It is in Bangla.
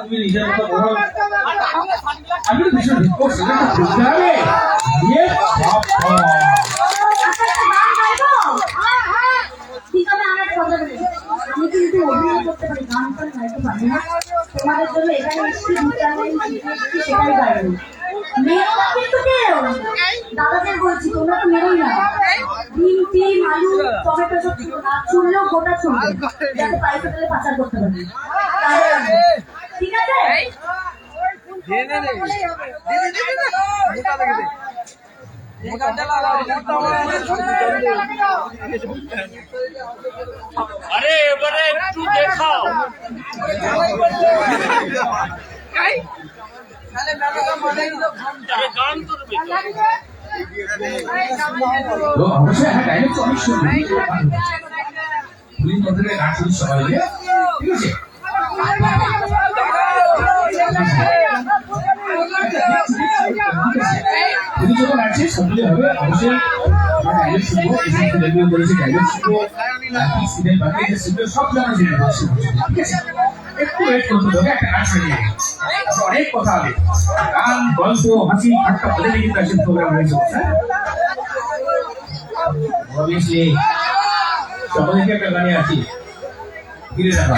তুমি নিজের মতো করো। আমি তো ভীষণ ঠিক করছি না, বুঝতে হবে। আমি কিন্তু অভিনয় করতে পারি, গান টান গাইতে পারি না। তোমাদের জন্য এখানে এসেছি, সেটাই গাইবো। মেয়েরা কিন্তু কেউ দাদাদের বলছি, তোমরা তো মেরোই না। ডিম টিম আলু টমেটো সব ছিল না, চুললেও গোটা চুলবে, যাতে পাইপে তেলে পাচার করতে পারি। ঠিক আছে? আরে এবারে একটু দেখাও। গান করবে তো অবশ্যই হ্যাঁ, ডাইরেক্ট তো অনেক সুন্দর। পুলিশ মধ্যে গান শুনি সবাই মিলে, ঠিক আছে? পুলিশ যখন আছে সবগুলি হবে, অবশ্যই ডাইরেক্ট শুনবো, রেডিও করেছি ডাইরেক্ট শুনবো, সিনেমা বাকি শুনবো, সব জানা জেনে বসে, ঠিক আছে? একটু ওয়েট করতে হবে, একটা গান শুনিয়ে অনেক কথা হবে, গান গল্প হাসি ঠাট্টা বলে কিন্তু আসলে প্রোগ্রাম হয়েছে। অবভিয়াসলি সকলকে একটা গানে আছি, ফিরে রাখা।